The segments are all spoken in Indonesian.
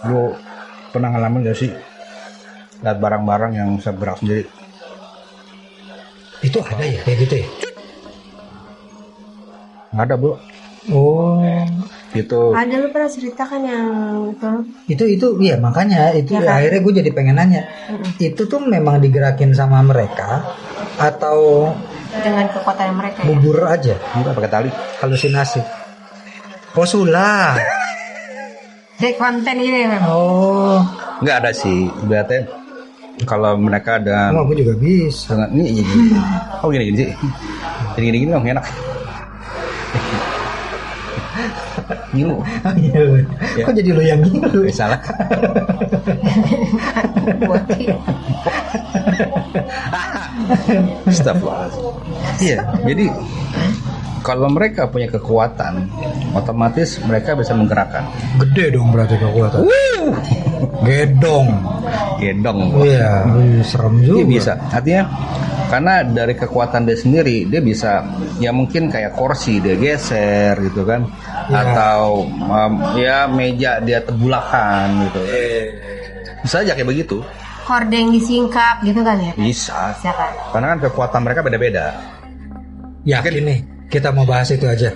Lu pernah ngalamin gak sih lihat barang-barang yang bisa bergerak sendiri? Itu ada ya kayak gitu ya? Nggak ada, bro. Oh, Itu Ada, lu pernah ceritakan yang itu iya makanya itu Ya kan? akhirnya gue jadi pengen nanya. Itu tuh memang digerakin sama mereka atau dengan kekuatan mereka ya? bubur aja? enggak pakai tali. Halusinasi. Oh, sulap. Jadi konten gitu ya memang. Oh, Nggak ada sih. Berarti kalau mereka ada aku juga bisa. dengan ini gini. Oh gini sih. Jadi gini dong enak. Ngilu. Ya. Kok jadi lo yang gitu? Salah. Astagfirullahaladzim. Iya, jadi kalau mereka punya kekuatan, otomatis mereka bisa menggerakkan. Gede dong berarti kekuatan. Gedong. Gendong. Iya, serem juga. Dia bisa. Artinya karena dari kekuatan dia sendiri, dia bisa ya mungkin kayak kursi dia geser gitu kan, Ya. atau ya meja dia tebulakan gitu. Bisa aja kayak begitu. Hordeng disingkap gitu kan ya? Bisa. Bisa kan? Karena kan kekuatan mereka beda-beda. Yakin nih, kita mau bahas itu aja.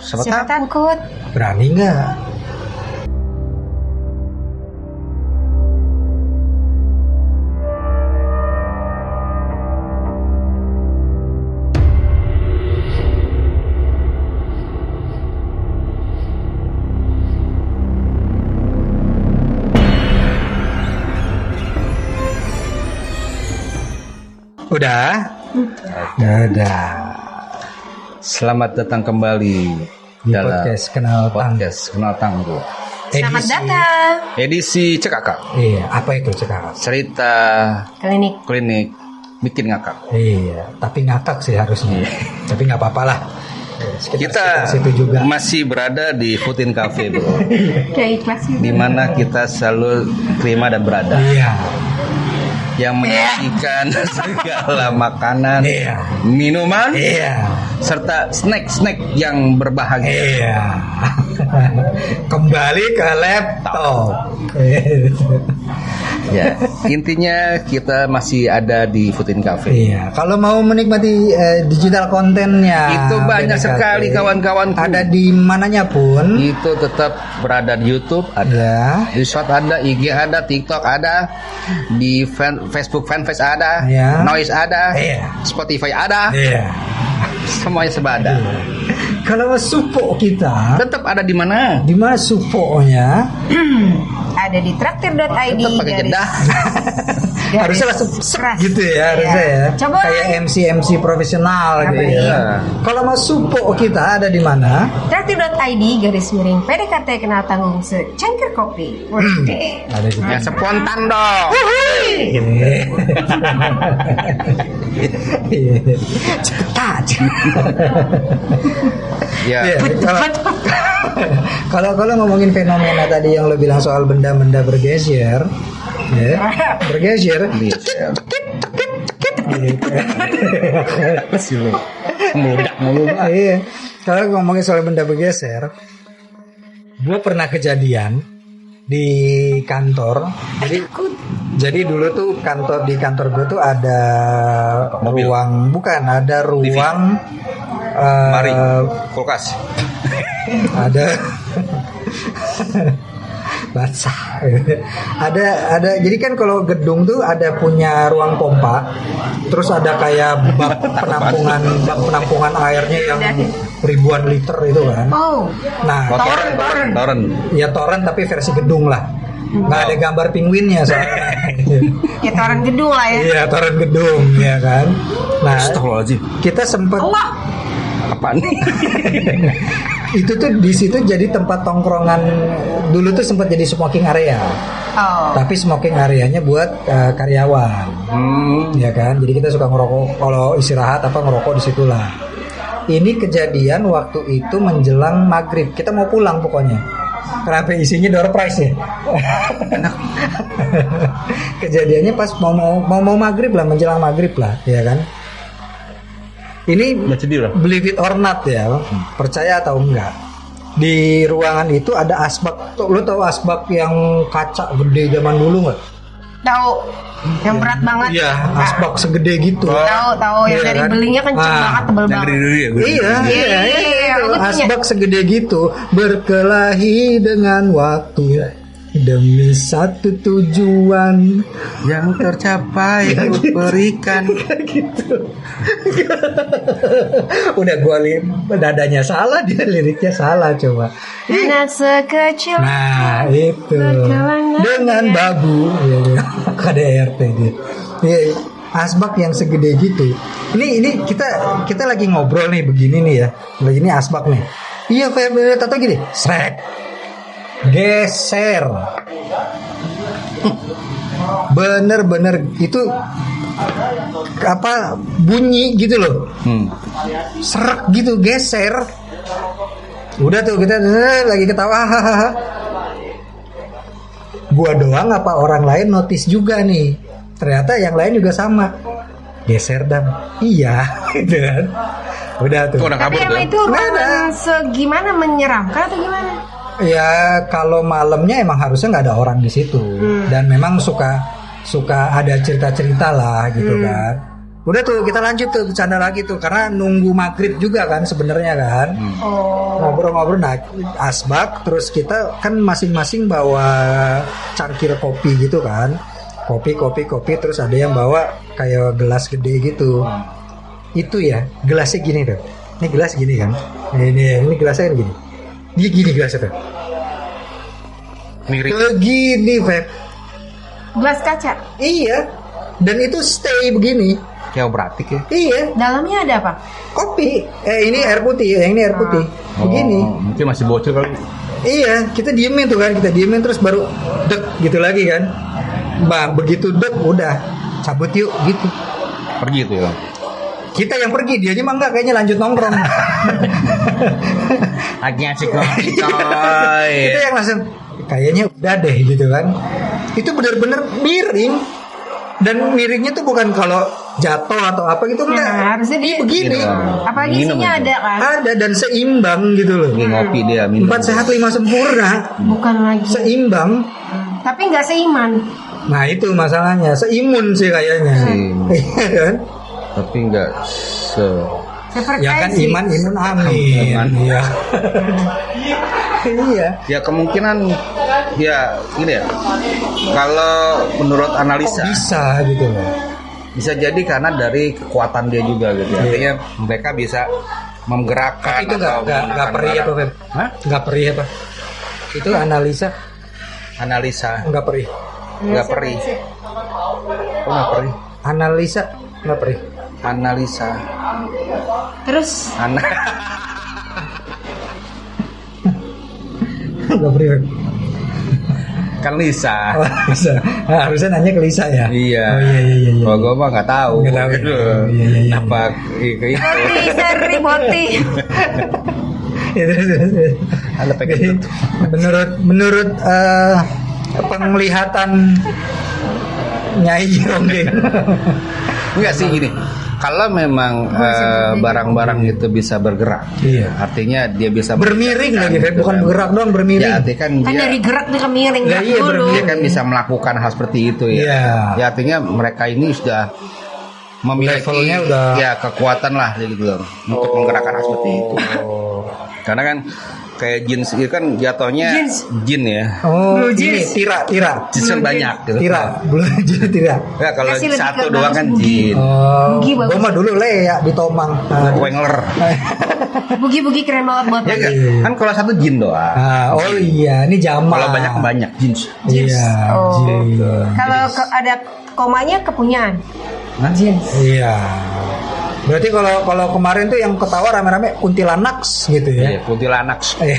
Siapa Siapa tahu. takut? Berani nggak? Udah? Udah. Selamat datang kembali Di dalam podcast Kenal Tangguh. podcast Kenal Tangguh. Selamat Edisi- datang. Edisi Cekakak. Iya, apa itu cekak? Cerita Klinik. bikin ngakak. Iya, tapi ngakak sih harusnya. Tapi nggak apa-apa lah. Sekitar Kita situ juga. masih berada di Putin Cafe, bro. Kayak ikhlas gitu. Di mana kita selalu terima dan berada. Iya. Yang menyajikan segala makanan, Iya. minuman, Iya. serta snack-snack yang berbahagia. Iya. Kembali ke laptop. Ya, intinya kita masih ada di Putin Cafe. Iya, kalau mau menikmati digital kontennya Itu banyak BDKT, sekali kawan-kawanku. ada di mananya pun. Itu tetap berada di YouTube, ada Ya. di Short ada, IG ada, TikTok ada, di Facebook fanpage ada, Ya. Noise ada, Iya. Spotify ada, Iya. semuanya sebada. Kalau supo kita, Tetap ada di mana? di mana suponya? Ada di traktir.id. Tetap pakai jedah. Harusnya langsung keras. gitu ya, harusnya ya. Coba Kayak MC profesional gitu ya. Iya. Kalau mau supo kita ada di mana? Traktir.id _PDKT Kenal Tanggung secangkir kopi. Wede. Ada di Yang spontan dong. Cepat. Ya. Iya, kalau ngomongin fenomena tadi yang lo bilang soal benda-benda bergeser, ya, bergeser. Meledak mulu. Iya. Kalau ngomongin soal benda bergeser, gue pernah kejadian di kantor. Jadi dulu tuh di kantor gue tuh ada Mobil. ada ruang Mari, kulkas. ada basah. ada jadi kan kalau gedung tuh ada punya ruang pompa, terus ada kayak bak penampungan airnya yang ribuan liter itu kan. Oh, Nah, Toren. ya toren tapi versi gedung lah, nggak ada gambar penguinnya soalnya. ya toren gedung lah ya. Iya, toren gedung ya kan. Nah, Astagfirullahaladzim. kita sempat Apaan nih? itu tuh di situ jadi tempat tongkrongan. Dulu tuh sempat jadi smoking area, Oh. tapi smoking areanya buat karyawan, ya kan. Jadi kita suka ngerokok kalau istirahat ngerokok di situlah. Ini kejadian waktu itu menjelang maghrib, kita mau pulang pokoknya. Kenapa isinya door prize ya? Kejadiannya pas mau maghrib lah, menjelang maghrib lah, ya kan. Ini Baca dia lah. believe it or not ya, percaya atau enggak, Di ruangan itu ada asbak. Lu tahu asbak yang kaca gede zaman dulu nggak? Tahu. Yang berat banget. Iya, asbak segede gitu. Tahu yang Iya dari kan? belinya kenceng banget, tebel Yang banget. dari dulu ya gue. Iya, Aku punya. asbak segede gitu berkelahi dengan waktu demi satu tujuan Yang tercapai ku berikan. gitu. Udah gua dadanya salah, dia liriknya salah coba. Anak sekecil. Nah itu Berkelana. dengan babu KDRT dia. Iya, asbak yang segede gitu. Ini kita lagi ngobrol nih begini nih ya. Lagi ini asbak nih. Iya kayak tato gini. Srek. Geser. Bener-bener itu apa bunyi gitu loh. Serak gitu geser. Udah tuh kita lagi ketawa. Gua doang apa orang lain notice juga nih. Ternyata yang lain juga sama. Geser dan iya gitu kan. Udah tuh. Tuh, orang Tapi kabur emang tuh. itu ruangan segimana, menyeramkan atau gimana? Ya kalau malamnya emang harusnya nggak ada orang di situ dan memang suka ada cerita-cerita lah gitu kan. Udah tuh kita lanjut tuh bercanda lagi tuh karena nunggu maghrib juga kan sebenarnya kan. Ngobrol-ngobrol nah asbak terus kita kan masing-masing bawa cangkir kopi gitu kan. Kopi terus ada yang bawa kayak gelas gede gitu. Itu ya gelasnya gini tuh. Ini gelas gini kan. Ini gelasnya kan gini. Dia gini gelasnya tuh. Miring. Begini, Feb. Gelas kaca. Iya. Dan itu stay begini. Kayak beratik ya. Iya. Dalamnya ada apa? Kopi. Ini air putih. Yang ini air putih. Begini. Oh, mungkin masih bocor kali. Iya. Kita diemin tuh kan. Kita diemin terus baru dek gitu lagi kan. Bang, begitu dek udah cabut yuk gitu. Pergi tuh ya. Kita yang pergi, dia mah enggak kayaknya lanjut nongkrong. Lagi asik ngopi coy. Kita yang langsung kayaknya udah deh gitu kan. Itu benar-benar miring. Dan miringnya tuh bukan kalau jatuh atau apa gitu enggak. harusnya dia begini. Gitu. Apalagi Minum isinya aja. ada kan? Ada dan seimbang gitu loh. Lagi ngopi dia minum. 4 sehat 5 sempurna. Bukan lagi. Seimbang. Tapi nggak seiman. Nah itu masalahnya. Seimun sih kayaknya. Seimun. Iya kan? Tapi enggak Ya kan Sefrekuensi. iman amin. Amin. Iya. Iya. ya kemungkinan ya ini ya. Kalau menurut analisa Bisa gitu loh. bisa jadi karena dari kekuatan dia juga gitu. Iya. Artinya mereka bisa menggerakkan Itu atau nggak menggunakan perih apa barang. Feb? Hah? Nggak perih apa? Itu Analisa nggak perih. nggak perih. Kok nggak perih? Analisa nggak perih. Analisa. Terus Nggak perih. Feb. Kan Lisa. Oh, Lisa. Nah, harusnya nanya ke Lisa ya. Iya. Oh iya. Kalau gue mah nggak tahu. Nggak tahu. Gitu. Oh, iya. Apa itu? Seri Boti. Ya, terus. Ada pengen Jadi, tutup. menurut penglihatan Nyai Ronggeng. Enggak sih gini. Kalau memang barang-barang itu bisa bergerak, Iya. artinya dia bisa Bermiring mengerjakan lagi, Feb. gitu Bukan kan. bergerak doang, bermiring. Ya artinya kan Kan dia, dari gerak dia ke miring Lah, gerak iya, dulu. dia kan bisa melakukan hal seperti itu ya. Iya. Ya artinya mereka ini sudah memiliki Levelnya udah- ya kekuatan lah gitu loh untuk menggerakkan hal seperti itu. Karena kan kayak jin itu kan jatuhnya Jins. jin ya. Oh, Blue ini jeans. tira. Jin kan banyak gitu. Tira, belum jadi tira. Ya kalau Kasih lebih satu ke doang bagus kan Bugi. jin. Oh, Bugi bagus. gua mah dulu Lea di Tomang. Wengler. Bugi-bugi keren banget buat Ya enggak? Iya. Kan kalau satu jin doang. Oh iya, ini Jamal. Kalau banyak jins. Iya, Oh. jin. Kalau ada komanya kepunyaan. Hah? Iya. Berarti kalau kemarin tuh yang ketawa rame-rame kuntilanaks gitu ya. Iya, kuntilanak. Lebih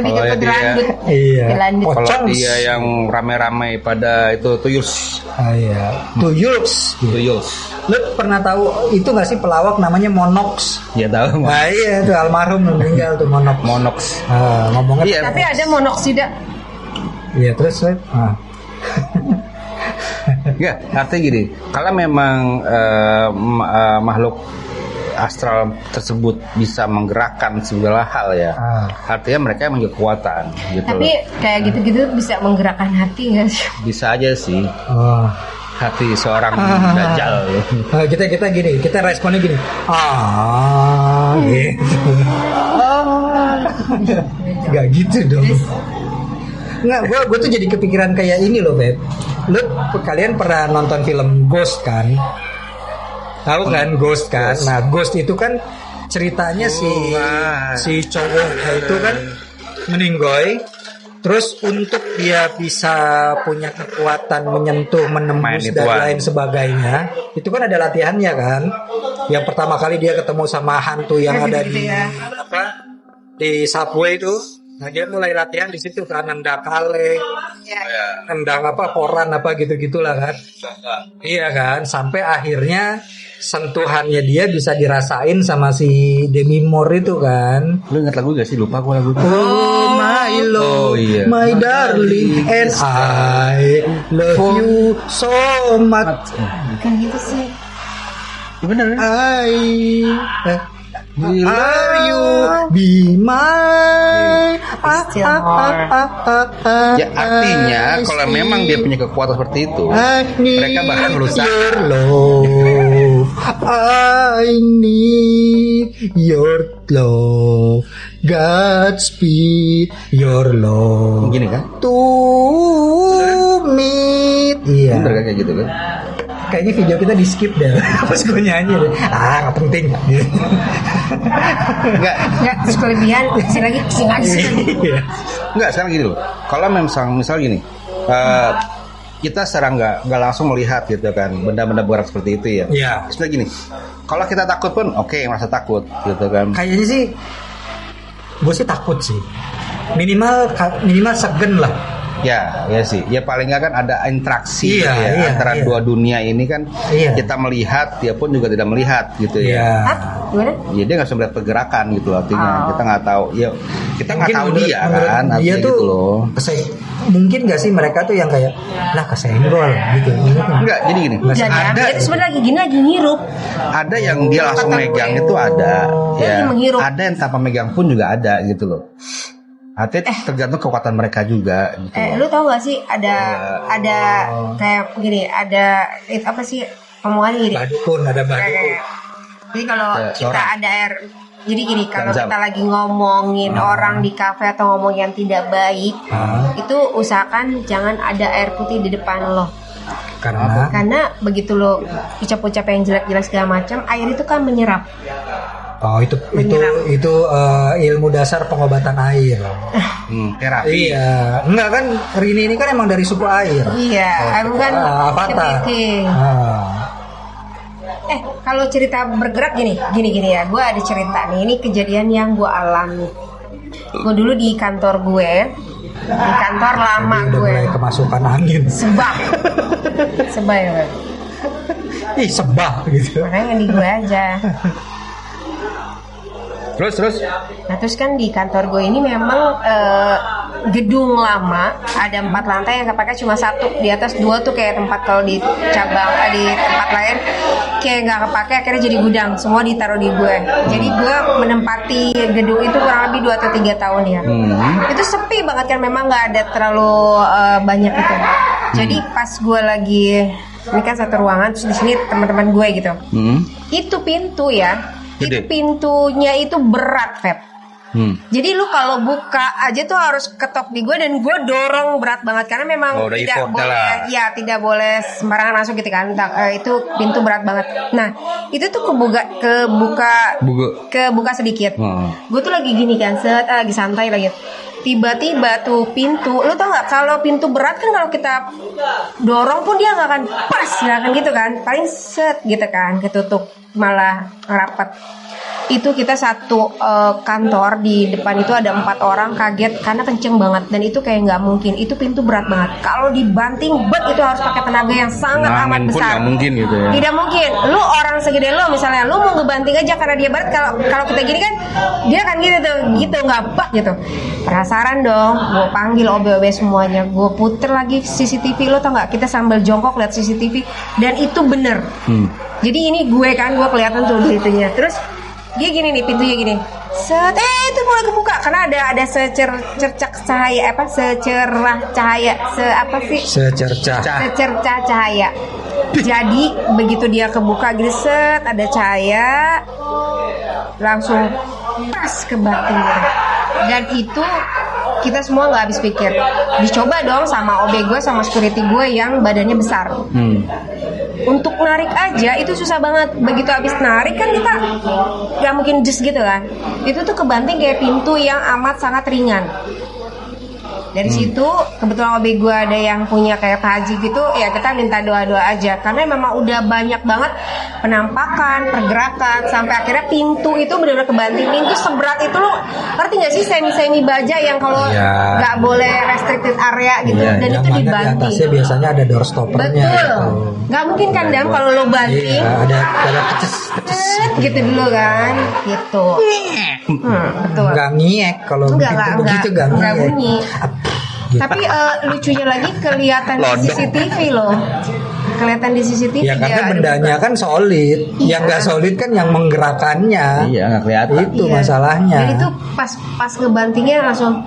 ke Kalau ya kuntilandut. Iya. Kuntilandut. Oh. Kalau Pocongs. dia yang rame-rame pada itu tuyuls. Ah, iya. Tuyuls. Tuyuls. Lu pernah tahu itu nggak sih pelawak namanya Monox? Ya tahu. Nah iya itu almarhum meninggal tuh Monox. Monox. Ngomongnya. Iya. Tapi ada monoksida. Iya terus. Ya, artinya gini, kalau memang makhluk astral tersebut bisa menggerakkan segala hal ya. Artinya mereka emang kekuatan gitu. Tapi kayak gitu-gitu bisa menggerakkan hati nggak sih? Bisa aja sih. Hati seorang dajjal. Kita gini, kita responnya gini. Gitu. Gak gitu dong. Nggak, gue tuh jadi kepikiran kayak ini loh, Beb. Kalian pernah nonton film Ghost kan? Tahu kan Ghost kan? Nah, Ghost itu kan ceritanya si cowoknya itu kan meninggoy. Terus untuk dia bisa punya kekuatan menyentuh, menembus dan lain sebagainya, itu kan ada latihannya kan? Yang pertama kali dia ketemu sama hantu yang ada di subway itu. Nah, dia mulai latihan di situ kan, nendang kaleng, nendang koran gitu-gitulah kan. Iya kan, sampai akhirnya sentuhannya dia bisa dirasain sama si Demi Moore itu kan. Lu ingat lagu gak sih? Lupa gue lagu. Oh my love, my darling, and I love you so much. Kan gitu sih. Bener. Are you be mine? Ya artinya kalau memang dia punya kekuatan seperti itu, mereka bakal berusaha. I need your love, Godspeed your love. Gini kan? To meet. Iya. Bener kan kayak gitu kan? Kayaknya video kita di skip deh. Pas gue nyanyi deh. Gak penting. Enggak, sekelebihan sini lagi. Enggak, sekarang gini loh. Kalau misal gini, kita secara nggak langsung melihat gitu kan benda-benda bergerak seperti itu ya. Iya. Sebenarnya gini, kalau kita takut pun merasa takut gitu kan. Kayaknya sih, gue sih takut sih. Minimal segen lah. Ya sih. Ya paling nggak kan ada interaksi antara dua dunia ini kan. Kita melihat, dia pun juga tidak melihat gitu ya. Gimana? Ya dia nggak bisa melihat pergerakan gitu artinya. Kita nggak tahu. Ya kita nggak tahu dia kan. Dia tuh gitu loh. Mungkin nggak sih mereka tuh yang kayak kesenggol gitu. Enggak, jadi gini. Ada. Dia tuh sebenarnya lagi ngirup. Ada yang dia langsung megang itu ada. Ya. Ada yang tanpa megang pun juga ada gitu loh. Artinya tergantung kekuatan mereka juga gitu. Lu tau gak sih ada kayak begini, ada apa sih omongan gini. Badukun. Jadi kalau kita ada air, jadi gini, kalau kita lagi ngomongin orang di kafe atau ngomong yang tidak baik, itu usahakan jangan ada air putih di depan lo. Karena begitu lo ucap-ucap yang jelek-jelek segala macam, air itu kan menyerap. Oh itu ilmu dasar pengobatan air. Terapi. Iya, enggak kan Rini ini kan emang dari suku air. Iya, aku kan kepiting. Kalau cerita bergerak gini ya, gue ada cerita nih. Ini kejadian yang gue alami. Gue dulu di kantor di kantor lama gue. Mulai kemasukan angin. Sebah ya. Sebah gitu. Makanya di gue aja. Terus? Nah terus kan di kantor gue ini memang gedung lama, ada 4 lantai yang kepake cuma 1, di atas 2 tuh kayak tempat kalau di cabang di tempat lain kayak nggak kepake, akhirnya jadi gudang, semua ditaruh di gue. Jadi gue menempati gedung itu kurang lebih 2 atau 3 tahun ya. Itu sepi banget kan, memang nggak ada terlalu banyak itu. Jadi pas gue lagi ini kan satu ruangan, terus di sini teman-teman gue gitu. Itu pintu ya. Itu pintunya itu berat, Feb. Jadi lu kalau buka aja tuh harus ketok di gue, dan gue dorong berat banget karena memang tidak boleh sembarangan masuk gitu kan. Itu pintu berat banget. Nah itu tuh kebuka sedikit. Gue tuh lagi gini kan, lagi santai lagi. Tiba-tiba tuh pintu, lu tau nggak, kalau pintu berat kan kalau kita dorong pun dia nggak akan gitu kan, paling set gitu kan, ketutup malah rapat. Itu kita satu kantor di depan itu ada 4 orang, kaget karena kenceng banget, dan itu kayak nggak mungkin, itu pintu berat banget. Kalau dibanting itu harus pakai tenaga yang sangat amat besar. Mungkin gitu ya. Tidak mungkin. Lu orang segede lu misalnya, lu mau ngebanting aja karena dia berat, kalau kita gini kan dia kan gitu nggak bak gitu. Penasaran dong, gue panggil OB-OB semuanya, gue puter lagi CCTV. Lo tau nggak, kita sambil jongkok lihat CCTV, dan itu bener. Jadi ini gue kelihatan tuh itunya. Terus dia gini nih, pintunya gini. Set, itu mulai kebuka karena ada secercah cahaya secerah cahaya, secercah cahaya. Jadi begitu dia kebuka gitu, set, ada cahaya, langsung pas ke batin gitu. Dan itu kita semua nggak habis pikir. Dicoba dong sama OB gue sama security gue yang badannya besar. Untuk narik aja itu susah banget. Begitu habis narik kan kita nggak mungkin just gitu kan. Itu tuh kebanting kayak pintu yang amat sangat ringan. Dari situ kebetulan OB gue ada yang punya kayak haji gitu, ya kita minta doa-doa aja karena memang udah banyak banget penampakan, pergerakan sampai akhirnya pintu itu benar-benar kebanting. Pintu seberat itu lo ngerti nggak sih, semi baja yang kalau nggak boleh restricted area gitu, dan itu dibanting. Di atasnya biasanya ada door stoppernya. Betul. Nggak mungkin kan Dam kalau lo banting. Ada keces gitu dulu kan, gitu. Betul. Nggak ngiek kalau begitu nggak bunyi. Gitu. Tapi lucunya lagi kelihatan di CCTV loh. Kelihatan di CCTV. Ya karena bendanya kan solid. Yang nggak solid kan yang menggerakkannya. Iya, nggak kelihatan. Itu masalahnya. Jadi itu pas ngebantingnya langsung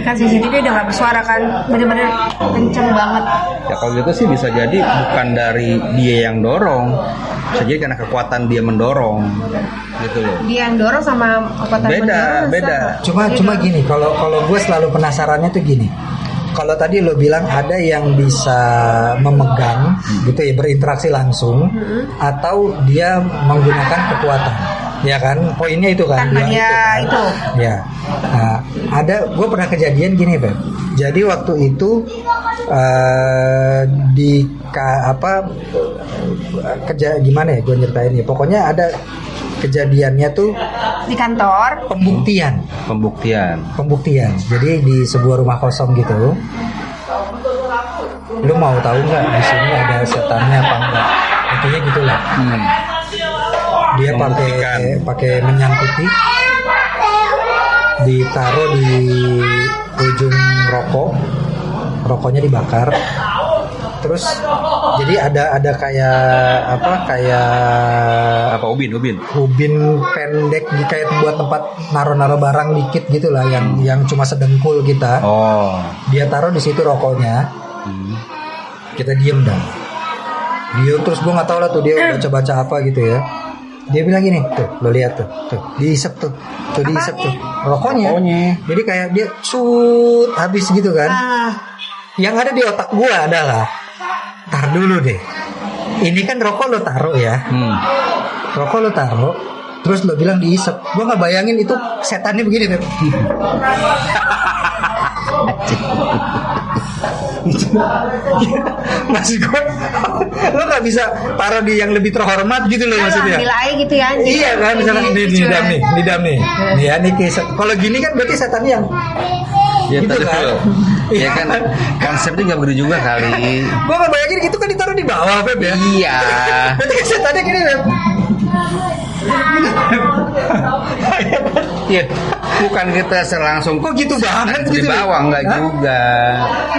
kan CCTV udah nggak bersuara kan, bener-bener kenceng banget. Ya kalau gitu sih bisa jadi bukan dari dia yang dorong, bisa jadi karena kekuatan dia mendorong, gitu loh. Dia yang dorong sama kekuatan mendorong. Beda. Cuma gini, kalau gue selalu penasarannya tuh gini. Kalau tadi lo bilang ada yang bisa memegang, gitu ya, berinteraksi langsung, atau dia menggunakan kekuatan, ya kan? Poinnya itu kan? Tanpa dia itu. Ya, nah, gue pernah kejadian gini, Beb. Jadi waktu itu gimana ya? Gue nyertain ya. Pokoknya ada kejadiannya tuh di kantor. Pembuktian. Jadi di sebuah rumah kosong gitu. Lu mau tahu nggak di sini ada setannya apa enggak? Intinya gitulah. Dia pakai minyak putih, ditaruh di ujung rokoknya dibakar. Terus jadi ada kayak ubin pendek kayak buat tempat naro barang dikit gitulah, yang cuma sedengkul kita. Dia taruh di situ rokoknya. Kita diem terus gue nggak tahu lah tuh dia baca apa gitu ya. Dia bilang gini, tuh lo lihat tuh diisep tuh rokoknya. Jadi kayak dia habis gitu kan. Yang ada di otak gue adalah, tar dulu deh, ini kan rokok lo taruh ya, terus lo bilang diisep. Gue nggak bayangin itu setannya begini deh. Maksud gue, lo nggak bisa taruh di yang lebih terhormat gitu loh, maksudnya. Ambil aja gitu ya. Iya kan, misalnya ini dam nih. Ya nih, kalau gini kan berarti setannya yang ya, gitu kan. Ya kan konsepnya nggak begitu juga kali. Gue nggak bayangin gitu kan ditaruh di bawah, Feb ya. Iya. Berarti kan setannya gini, Feb. Iya, bukan kita langsung kok gitu banget di gitu bawah, enggak juga.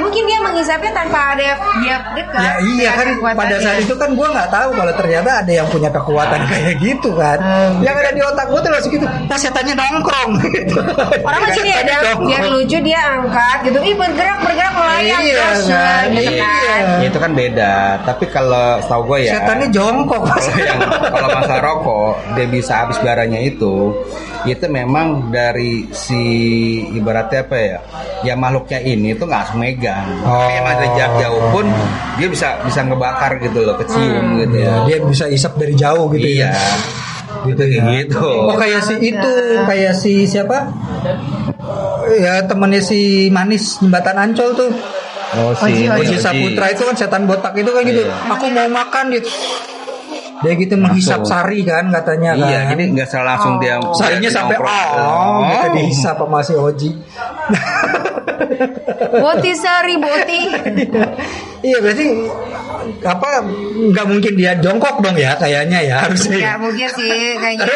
Mungkin dia menghisapnya tanpa ada dia dekat. Ya iya kan, pada saat itu kan gue nggak tahu kalau ternyata ada yang punya kekuatan kayak gitu kan. Yang ada di otak gue tuh langsung gitu, pas setannya nongkrong gitu. Orang macam ini ada biar lucu dia angkat gitu, bergerak melayang terus gitu kan. Ya, itu kan beda. Tapi kalau setahu gue ya, setannya jongkok. Kalau masalah rokok dia bisa habis baranya itu memang dari si ibaratnya apa ya makhluknya ini tuh nggak langsung megang. Tapi emang dari jarak jauh pun dia bisa ngebakar gitu loh, kecium gitu ya. Dia bisa isap dari jauh gitu. Iya. Gitu ya. Gitu. Kayak si siapa? Ya temennya si Manis Jembatan Ancol tuh. Oji Saputra itu kan setan botak itu kan gitu. Aku mau makan gitu. Dia gitu menghisap sari kan katanya kan. Iya, jadi nggak langsung dia sarinya sampai gitu dihisap sama si Oji. Boti sari. Iya berarti nggak mungkin dia jongkok dong ya kayaknya ya harusnya. Ya mungkin sih kayaknya.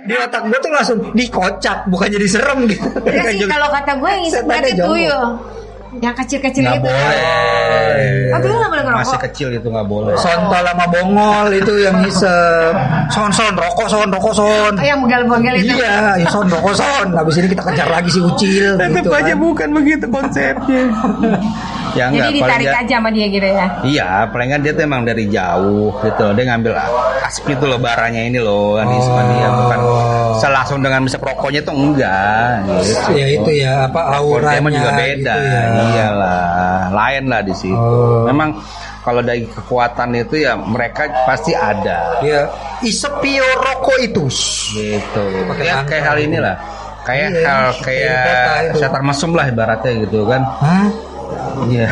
Di otak gue tuh langsung dikocak bukan jadi serem gitu. Ya sih kalau kata gue yang isep tuyul. Yang kecil-kecil itu. Oh, itu nggak boleh ngerokok. Masih kecil itu nggak boleh. Sontol sama bongol itu yang ngisep. Son rokok son. Oh, yang begal-begal itu. Iya, ya son rokok son. Habis ini kita kejar lagi si Ucil gitu aja kan. bukan begitu konsepnya. Ya enggak, Jadi ditarik aja sama dia gitu ya. Iya, paling kan dia tuh emang dari jauh gitu. Dia ngambil asap itu loh, baranya ini loh, sama dia bukan selangsung dengan bisa rokoknya tuh enggak gitu. Ya itu ya apa auranya Dia juga beda. gitu ya. Iyalah, lain lah di situ. Memang kalau dari kekuatan itu ya mereka pasti ada. Ya, isepio rokok itu. Gitu. Pakai Ya, angka. kayak hal inilah. Kayak Iya, hal kayak kayak kota itu. setan mesum lah ibaratnya gitu kan. Hah? Iya.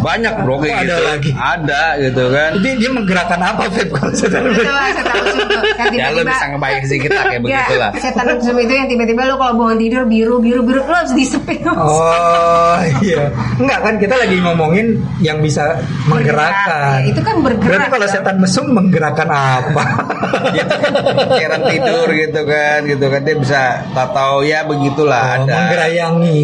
Banyak bro kayak Ada gitu. lagi? Ada gitu kan. Dia menggerakkan apa Feb kalau setan Itu lah setan mesum tuh. Yang Ya lu tiba-tiba- bisa ngebayang sih kita kayak begitulah. Setan mesum itu yang tiba-tiba lu kalau bangun tidur biru lu harus disepin. Oh iya, enggak kan kita lagi ngomongin yang bisa menggerakkan. Ya, itu kan bergerak. Berarti kalau setan mesum menggerakkan apa? Dia tuh kan heran tidur gitu kan dia bisa tahu ya begitulah ada. Menggerayangi.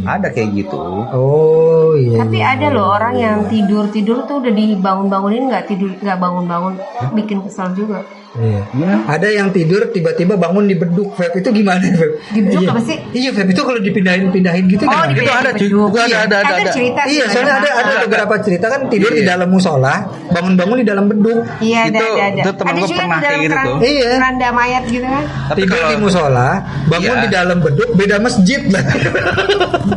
Ada kayak gitu. Oh iya. Tapi ada loh orang yang tidur tuh udah dibangun-bangunin nggak bangun-bangun, bikin kesal juga. Iya. Ya. Ada yang tidur tiba-tiba bangun di beduk, Feb. Itu gimana, Feb? Di beduk Iya. apa sih? Iya, Feb. Itu kalau dipindahin gitu Oh, kan. di Itu ada cuy. beduk. Ada. Ada cerita. sih, Iya, soalnya ada beberapa cerita kan tidur di dalam musola, bangun-bangun di dalam beduk. Iya, ada. Itu temen Ada gua juga pernah di dalam kayak gitu tuh. Iya. keranda mayat gitu kan. Tapi Tidur kalau di musola, bangun Iya. di dalam beduk, beda masjid lah.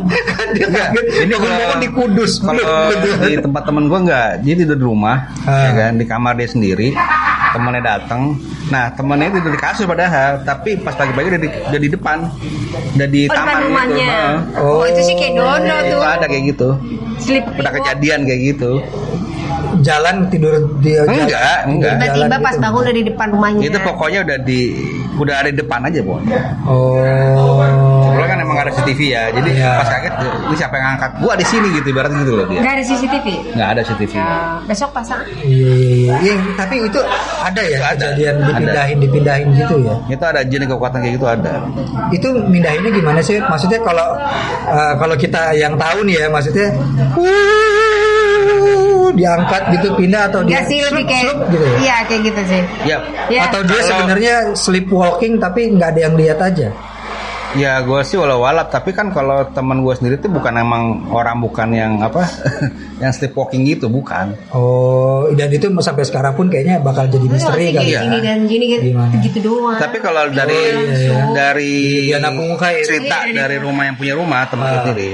Kan dia kaget. ini Bangun di Kudus. kalau di tempat temen gue nggak, dia tidur di rumah, ya kan, di kamar dia sendiri. Temennya datang, nah temennya tidur di kasur padahal, tapi pas pagi-pagi udah di depan, udah di Oh, taman depan gitu. rumahnya. Heeh. Oh, itu sih kayak dono Itu tuh. ada kayak gitu, Sleep udah kejadian kayak gitu. Jalan tidur dia Enggak. Tiba-tiba pas gitu. bangun udah di depan rumahnya. Itu pokoknya udah ada di depan aja, Bon. Oh. Kalau kan emang ada CCTV ya, jadi Iya. pas kaget, ini siapa yang ngangkat? Gua di sini gitu, ibaratnya gitu loh dia. Nggak ada CCTV. Nggak ada CCTV. Ya, besok pasang. Iya, tapi itu ada ya Itu ada. kejadian Ada. dipindahin gitu ya. Itu ada jenis kekuatan kayak gitu ada. Itu mindahinnya gimana sih? Maksudnya kalau kita yang tahu nih ya, maksudnya diangkat gitu pindah atau dia Enggak sih lebih kayak slup gitu ya? Iya, kayak gitu sih. Ya, Ya. Atau dia Kalau- sebenarnya sleepwalking tapi nggak ada yang lihat aja. ya gue sih walau-walap, tapi kan kalau teman gue sendiri tuh bukan emang orang bukan yang apa, yang sleepwalking gitu, bukan. Oh, dan itu sampai sekarang pun kayaknya bakal jadi misteri kali ya. Iya. Gini dan gini Gimana? gitu doang. Tapi kalau dari dari Dia napung muka ya. cerita dari rumah yang punya rumah teman gue sendiri,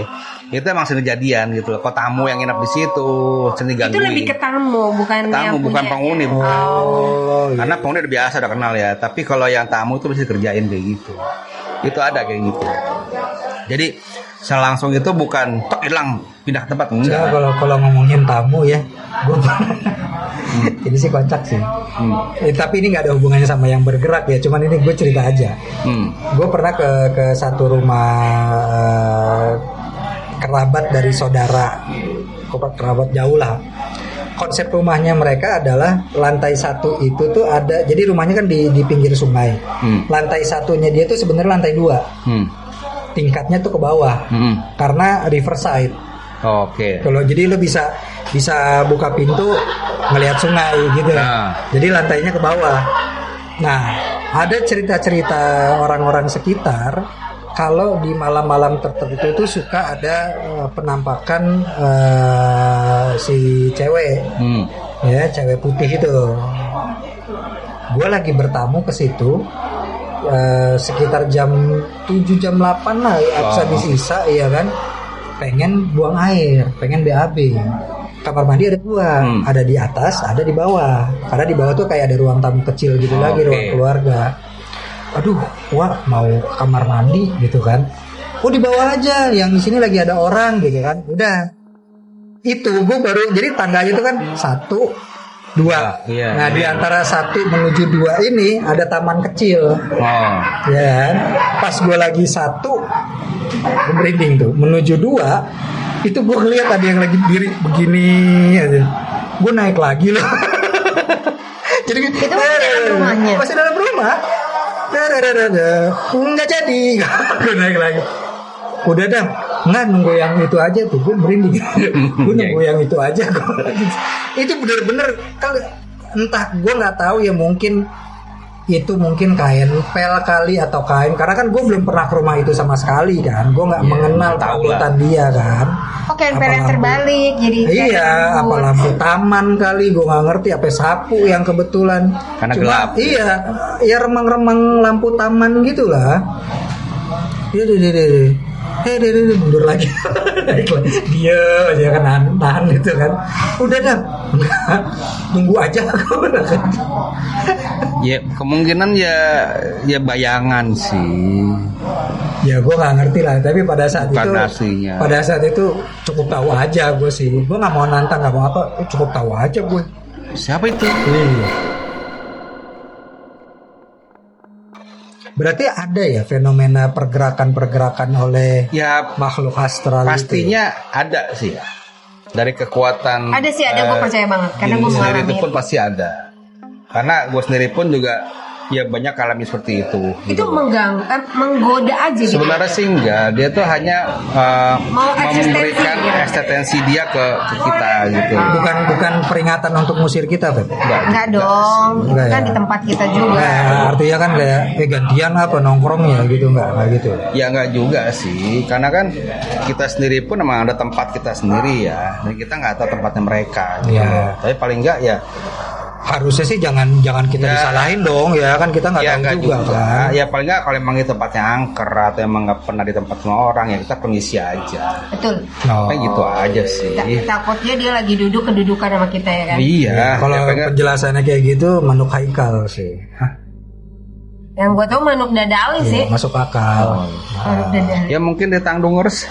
itu emang sering kejadian gitu loh. Kok tamu yang nginap di situ sering itu digangguin. lebih ke tamu, bukan Tamu yang bukan punya. penghuni, bukan. Oh, iya. Karena penghuni udah biasa udah kenal ya. Tapi kalau yang tamu itu bisa kerjain kayak gitu. Itu ada kayak gitu. Jadi selangsung itu bukan tok hilang pindah ke tempat Nah, enggak. kalau ngomongin tamu ya, gue ini sih kocak sih. Tapi ini nggak ada hubungannya sama yang bergerak ya. Cuman ini gue cerita aja. Gue pernah ke satu rumah kerabat dari saudara, kerabat jauh lah. Konsep rumahnya mereka adalah lantai satu itu tuh ada, jadi rumahnya kan di pinggir sungai. Lantai satunya dia tuh sebenarnya lantai 2, tingkatnya tuh ke bawah karena riverside. Oke. Kalau jadi lo bisa buka pintu ngelihat sungai gitu. Nah. Jadi lantainya ke bawah. Nah, ada cerita-cerita orang-orang sekitar kalau di malam-malam tertentu itu suka ada penampakan si cewek, ya cewek putih itu. Gue lagi bertamu ke situ sekitar jam 7 jam 8 lah, habis isa ya kan. Pengen buang air, pengen BAB. Kamar mandi ada dua, ada di atas, ada di bawah. Karena di bawah tuh kayak ada ruang tamu kecil gitu lagi, ruang keluarga. Aduh, wah mau ke kamar mandi gitu kan. Oh di bawah aja, yang di sini lagi ada orang gitu kan. Udah, itu gue baru, jadi tangganya itu kan 1, 2. Iya. Nah di antara 1 menuju 2 ini ada taman kecil. Oh. Ya kan? Pas gue lagi 1, gue merinding tuh. Menuju 2, itu gue ngeliat ada yang lagi diri begini aja. Gue naik lagi loh. Jadi Itu masih dalam rumahnya? Masih dalam rumah. Nggak jadi. Gue naik lagi. Udah dah. Nggak, nunggu yang itu aja tuh gue merinding. Gue nunggu yang itu aja. Itu bener-bener kalau entah, gue nggak tahu ya, mungkin itu mungkin kain pel kali atau kain, karena kan gue belum pernah ke rumah itu sama sekali kan, gue nggak mengenal perawatan dia kan. Oh, kain pel yang terbalik jadi. Iya, apa lampu taman kali, gue nggak ngerti, apa sapu yang kebetulan. Karena gelap. Iya, ya remang-remang lampu taman gitulah. Iya, deh, mundur lagi. Dia aja kan tahan gitu kan. Udah dah, tunggu aja. Ya kemungkinan ya bayangan sih. Ya gue nggak ngerti lah. Tapi pada saat Bukan itu, aslinya. pada saat itu cukup tahu aja gue sih. Gue nggak mau nantang, nggak mau apa. Cukup tahu aja gue. Siapa itu? Berarti ada ya fenomena pergerakan oleh Ya makhluk astral pastinya ada sih. Dari kekuatan. Ada sih, ada, gue percaya banget karena gue sendiri mengalami itu pun pasti ada. Karena gue sendiri pun juga ya banyak alami seperti itu. itu menggoda aja gitu. Sebenarnya sih enggak, dia tuh hanya Mau eksistensi, memberikan gitu. eksistensi dia ke kita gitu. Bukan peringatan untuk ngusir kita, Beb. Enggak dong, Enggak kan ya. di tempat kita juga. Nah, artinya kan kayak gantian apa nongkrongnya gitu, nggak gitu. Ya enggak juga sih, karena kan kita sendiri pun memang ada tempat kita sendiri ya, dan kita nggak tahu tempatnya mereka. Gitu. Ya. Tapi paling enggak ya. Harusnya sih jangan kita Ya. disalahin dong ya, kan kita nggak Ya tahu enggak juga, juga. kan. Ya paling enggak kalau emang itu tempatnya angker atau emang nggak pernah di tempat semua orang ya kita permisi aja. Betul. Oh. Kayak gitu aja sih. Takutnya dia lagi duduk kedudukan sama kita ya kan. Iya. Kalau ya, paling nggak- penjelasannya kayak gitu, manuk haikal sih. Hah? Yang gue tau manuk dadali sih. Iya, masuk akal. Manuk dadali. Ya mungkin di Tangdungers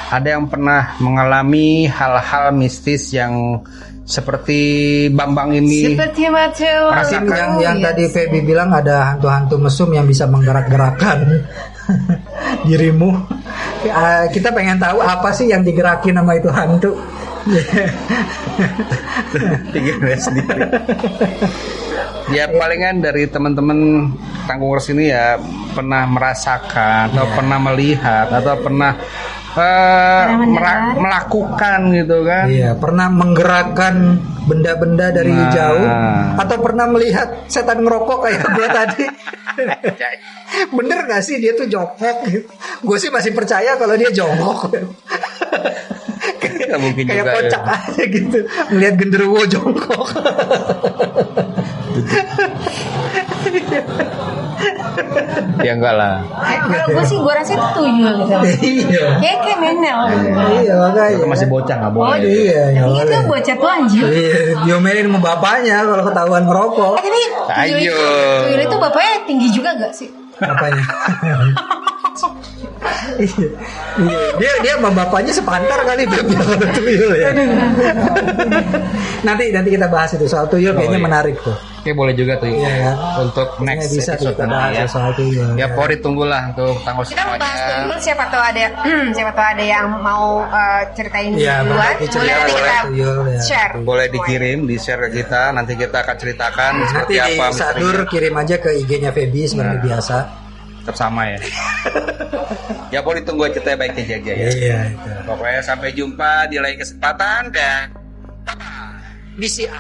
ada yang pernah mengalami hal-hal mistis yang seperti Bambang ini. Seperti Mateo. Mungkin yang tadi Feby bilang ada hantu-hantu mesum yang bisa menggerak-gerakkan dirimu. Kita pengen tahu apa sih yang digerakin sama itu hantu. Pikirnya sendiri. Ya palingan dari teman-teman Tangdungers ini ya pernah merasakan atau pernah melihat atau pernah melakukan gitu kan. Iya, pernah menggerakkan benda-benda dari Nah. jauh atau pernah melihat setan ngerokok kayak gue tadi. Bener gak sih dia tuh jongkok gitu? Gue sih masih percaya kalau dia jongkok. Nggak mungkin Kayak juga ya. kocak aja gitu melihat genderuwo jongkok. Ya enggak lah. Kalau gue sih gue rasa itu tuyul gitu. Iya. Kayak menel. Iya makanya. Itu masih bocah nggak boleh. Iya, nggak Tapi itu boleh. bocah tuh anjir. Iya, diomelin sama bapaknya kalau ketahuan ngerokok. Tapi Ayo. tuyul itu bapaknya tinggi juga gak sih? Apanya? Iya. Dia sama bapaknya sepantar kali Beb, ya, kalau tuyul ya. Nanti kita bahas itu soal tuyul, kayaknya iya. menarik tuh. Oke boleh juga tuh Iya, ya. kan? Untuk next Kayaknya bisa tuh episode kita bahas nanti ya. soal tuyul. Ya Pori tunggulah untuk tanggal Kita mau bahas semuanya. tuyul, siapa tahu ada yang mau ceritain Iya, duluan. berbagi cerita Boleh nanti boleh kita tuyul, ya. share. Boleh dikirim, di share ke kita. Nanti kita akan ceritakan Nanti seperti di apa Sadur misterinya. kirim aja ke IG-nya Feby seperti Nah. biasa. Tetap sama ya. Ya Pori tunggu ceritanya baik-baik aja ya. Iya itu. Pokoknya sampai jumpa di lain kesempatan dan BCA.